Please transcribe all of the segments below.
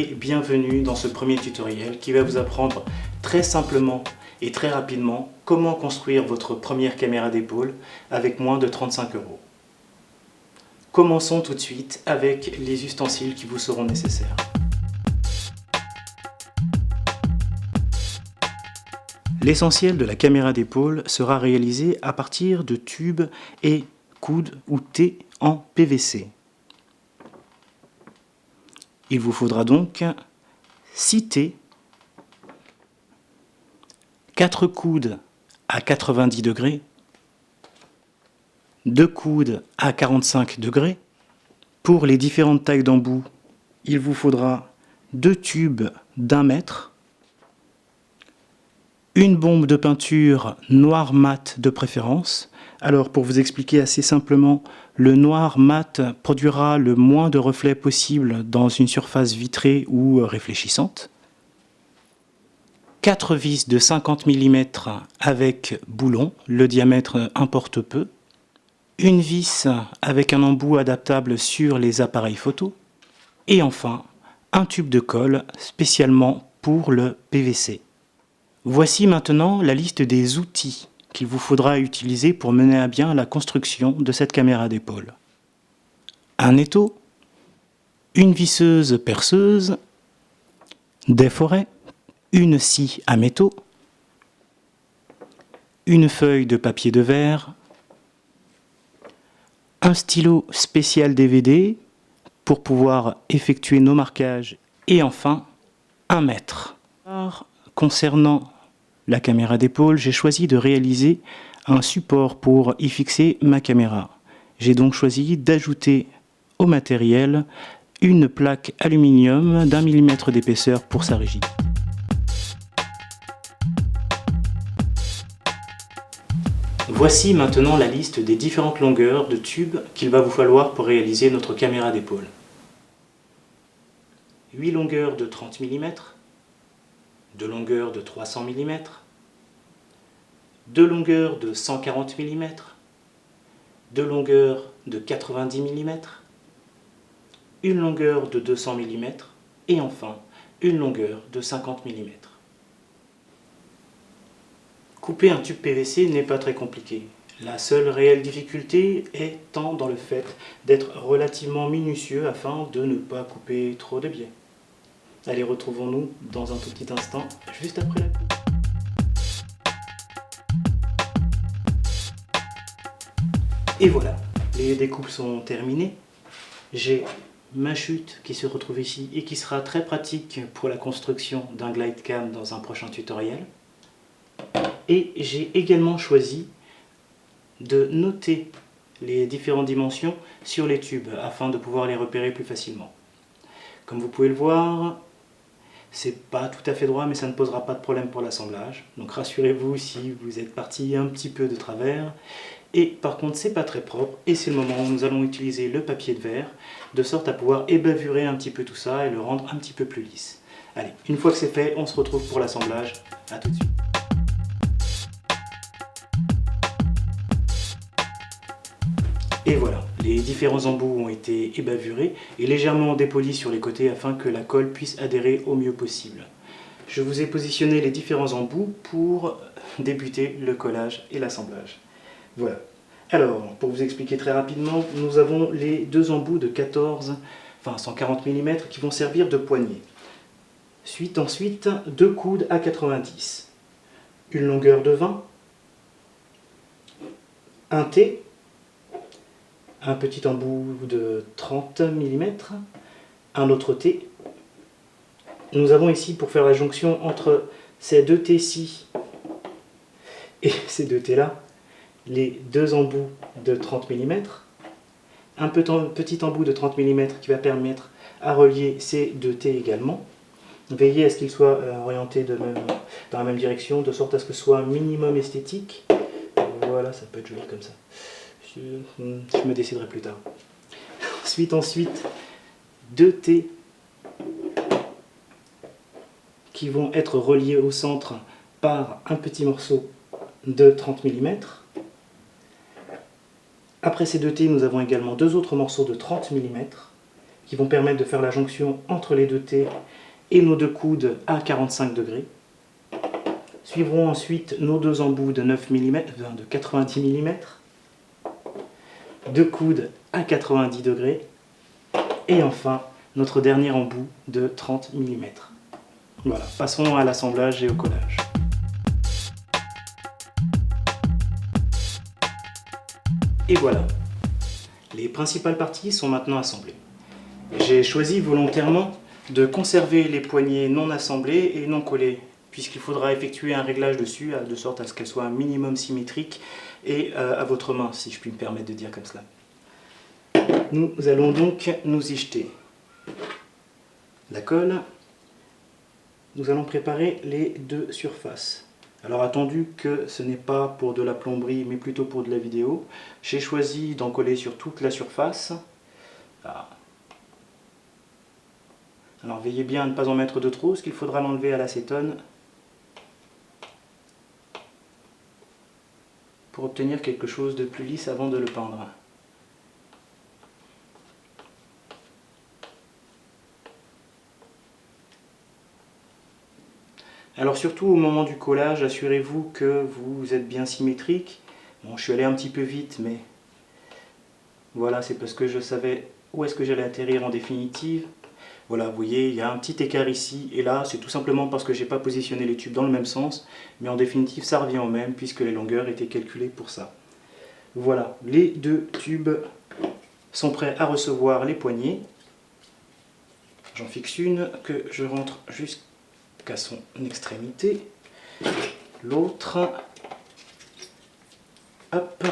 et bienvenue dans ce premier tutoriel qui va vous apprendre très simplement et très rapidement comment construire votre première caméra d'épaule avec moins de 35 €. Commençons tout de suite avec les ustensiles qui vous seront nécessaires. L'essentiel de la caméra d'épaule sera réalisé à partir de tubes et coudes ou T en PVC. Il vous faudra donc 6 T, 4 coudes à 90 degrés, 2 coudes à 45 degrés. Pour les différentes tailles d'embout, il vous faudra 2 tubes d'1 mètre, une bombe de peinture noir mat de préférence. Alors pour vous expliquer assez simplement, le noir mat produira le moins de reflets possible dans une surface vitrée ou réfléchissante. 4 vis de 50 mm avec boulon, le diamètre importe peu. Une vis avec un embout adaptable sur les appareils photo. Et enfin, un tube de colle spécialement pour le PVC. Voici maintenant la liste des outils qu'il vous faudra utiliser pour mener à bien la construction de cette caméra d'épaule. Un étau, une visseuse perceuse, des forêts, une scie à métaux, une feuille de papier de verre, un stylo spécial DVD pour pouvoir effectuer nos marquages et enfin un mètre. Concernant la caméra d'épaule, j'ai choisi de réaliser un support pour y fixer ma caméra. J'ai donc choisi d'ajouter au matériel une plaque aluminium d'1 mm d'épaisseur pour sa rigidité. Voici maintenant la liste des différentes longueurs de tubes qu'il va vous falloir pour réaliser notre caméra d'épaule. 8 longueurs de 30 mm, 2 longueurs de 300 mm, 2 longueurs de 140 mm, 2 longueurs de 90 mm, une longueur de 200 mm et enfin une longueur de 50 mm. Couper un tube PVC n'est pas très compliqué. La seule réelle difficulté étant dans le fait d'être relativement minutieux afin de ne pas couper trop de biais. Allez, retrouvons-nous dans un tout petit instant, juste après la coupe. Et voilà, les découpes sont terminées. J'ai ma chute qui se retrouve ici et qui sera très pratique pour la construction d'un glide cam dans un prochain tutoriel. Et j'ai également choisi de noter les différentes dimensions sur les tubes afin de pouvoir les repérer plus facilement. Comme vous pouvez le voir, c'est pas tout à fait droit, mais ça ne posera pas de problème pour l'assemblage. Donc rassurez-vous si vous êtes parti un petit peu de travers. Et par contre, c'est pas très propre et c'est le moment où nous allons utiliser le papier de verre de sorte à pouvoir ébavurer un petit peu tout ça et le rendre un petit peu plus lisse. Allez, une fois que c'est fait, on se retrouve pour l'assemblage. À tout de suite. Et voilà, les différents embouts ont été ébavurés et légèrement dépolis sur les côtés afin que la colle puisse adhérer au mieux possible. Je vous ai positionné les différents embouts pour débuter le collage et l'assemblage. Voilà. Alors, pour vous expliquer très rapidement, nous avons les deux embouts de 140 mm qui vont servir de poignée. Ensuite, deux coudes à 90, une longueur de 20, un T, un petit embout de 30 mm, un autre T. Nous avons ici, pour faire la jonction entre ces deux T-ci et ces deux T-là, les deux embouts de 30 mm, un petit embout de 30 mm qui va permettre à relier ces deux T également. Veillez à ce qu'ils soient orientés dans la même direction, de sorte à ce que ce soit un minimum esthétique. Voilà, ça peut être joli comme ça. Je me déciderai plus tard. Ensuite, deux T qui vont être reliés au centre par un petit morceau de 30 mm. Après ces deux T, nous avons également deux autres morceaux de 30 mm qui vont permettre de faire la jonction entre les deux T et nos deux coudes à 45 degrés. Suivront ensuite nos deux embouts de 9 mm, de 90 mm, deux coudes à 90 degrés, et enfin notre dernier embout de 30 mm. Voilà, passons à l'assemblage et au collage. Et voilà, les principales parties sont maintenant assemblées. J'ai choisi volontairement de conserver les poignées non assemblées et non collées, puisqu'il faudra effectuer un réglage dessus, de sorte à ce qu'elles soient un minimum symétriques et à votre main, si je puis me permettre de dire comme cela. Nous allons donc nous y jeter la colle. Nous allons préparer les deux surfaces. Alors attendu que ce n'est pas pour de la plomberie mais plutôt pour de la vidéo, j'ai choisi d'en coller sur toute la surface. Alors veillez bien à ne pas en mettre de trop, parce qu'il faudra l'enlever à l'acétone pour obtenir quelque chose de plus lisse avant de le peindre. Alors surtout au moment du collage, assurez-vous que vous êtes bien symétrique. Bon, je suis allé un petit peu vite, mais voilà, c'est parce que je savais où est-ce que j'allais atterrir en définitive. Voilà, vous voyez, il y a un petit écart ici et là, c'est tout simplement parce que je n'ai pas positionné les tubes dans le même sens, mais en définitive, ça revient au même puisque les longueurs étaient calculées pour ça. Voilà, les deux tubes sont prêts à recevoir les poignées. J'en fixe une que je rentre jusqu'à son extrémité. L'autre, hop.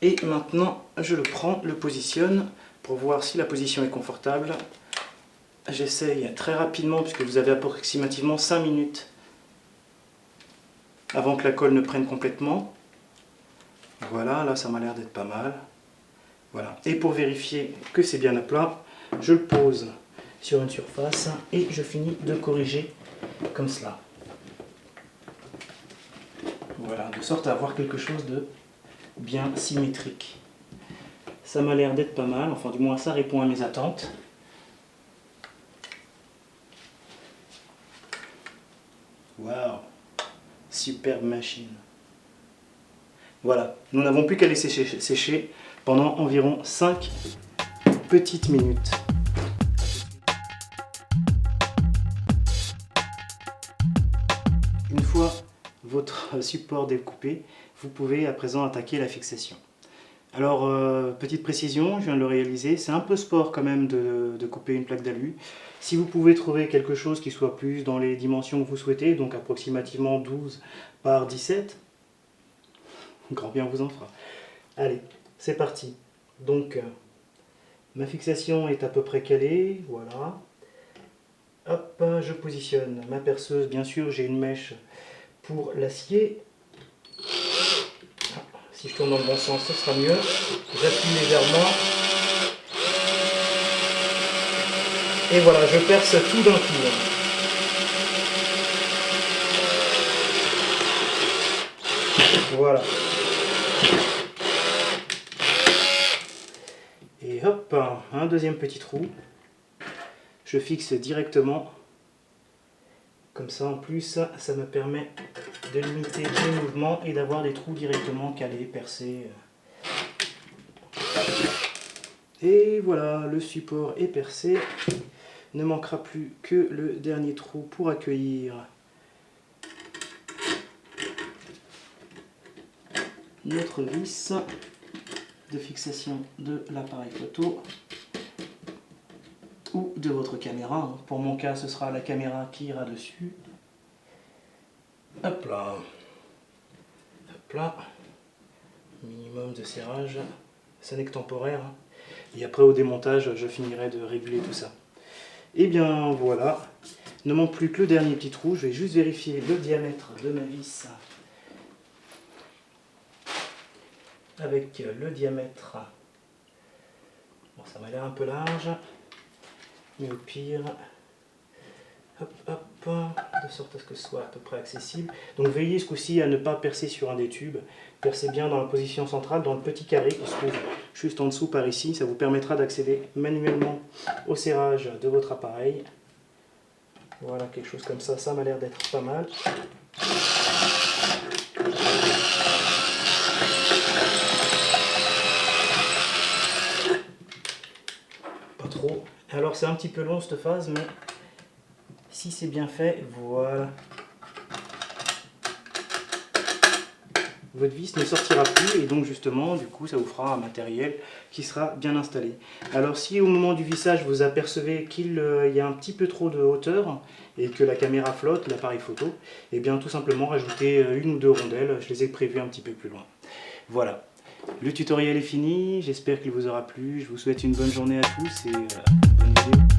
Et maintenant, je le prends, le positionne pour voir si la position est confortable. J'essaye très rapidement puisque vous avez approximativement 5 minutes avant que la colle ne prenne complètement. Voilà, là ça m'a l'air d'être pas mal. Voilà. Et pour vérifier que c'est bien à plat, je le pose sur une surface et je finis de corriger comme cela. Voilà, de sorte à avoir quelque chose de bien symétrique. Ça m'a l'air d'être pas mal, enfin du moins ça répond à mes attentes. Waouh, superbe machine. Voilà, nous n'avons plus qu'à laisser sécher pendant environ 5 petites minutes. Une fois votre support découpé, vous pouvez à présent attaquer la fixation. Alors, petite précision, je viens de le réaliser, c'est un peu sport quand même de couper une plaque d'alu. Si vous pouvez trouver quelque chose qui soit plus dans les dimensions que vous souhaitez, donc approximativement 12 par 17, grand bien vous en fera. Allez, c'est parti. Donc, ma fixation est à peu près calée, voilà. Hop, je positionne ma perceuse, bien sûr j'ai une mèche pour l'acier. Si je tourne dans le bon sens, ce sera mieux. J'appuie légèrement. Et voilà, je perce tout d'un coup. Voilà. Et hop, un deuxième petit trou. Je fixe directement. Comme ça, en plus, ça me permet de limiter les mouvements et d'avoir des trous directement calés, percés. Et voilà, le support est percé. Ne manquera plus que le dernier trou pour accueillir notre vis de fixation de l'appareil photo ou de votre caméra. Pour mon cas, ce sera la caméra qui ira dessus. Hop là. Hop là. Minimum de serrage. Ça n'est que temporaire. Et après, au démontage, je finirai de réguler tout ça. Et bien voilà. Il ne manque plus que le dernier petit trou. Je vais juste vérifier le diamètre de ma vis avec le diamètre. Bon, ça m'a l'air un peu large. Mais au pire, hop, hop, de sorte à ce que ce soit à peu près accessible. Donc veillez ce coup-ci à ne pas percer sur un des tubes. Percez bien dans la position centrale, dans le petit carré qui se trouve juste en dessous par ici. Ça vous permettra d'accéder manuellement au serrage de votre appareil. Voilà, quelque chose comme ça, ça m'a l'air d'être pas mal. Pas trop. Alors c'est un petit peu long cette phase, mais si c'est bien fait, voilà. Votre vis ne sortira plus et donc justement du coup ça vous fera un matériel qui sera bien installé. Alors si au moment du vissage vous apercevez qu'il y a un petit peu trop de hauteur et que la caméra flotte, l'appareil photo, et bien tout simplement rajoutez une ou deux rondelles, je les ai prévues un petit peu plus loin. Voilà, le tutoriel est fini, j'espère qu'il vous aura plu, je vous souhaite une bonne journée à tous et bonne vidéo.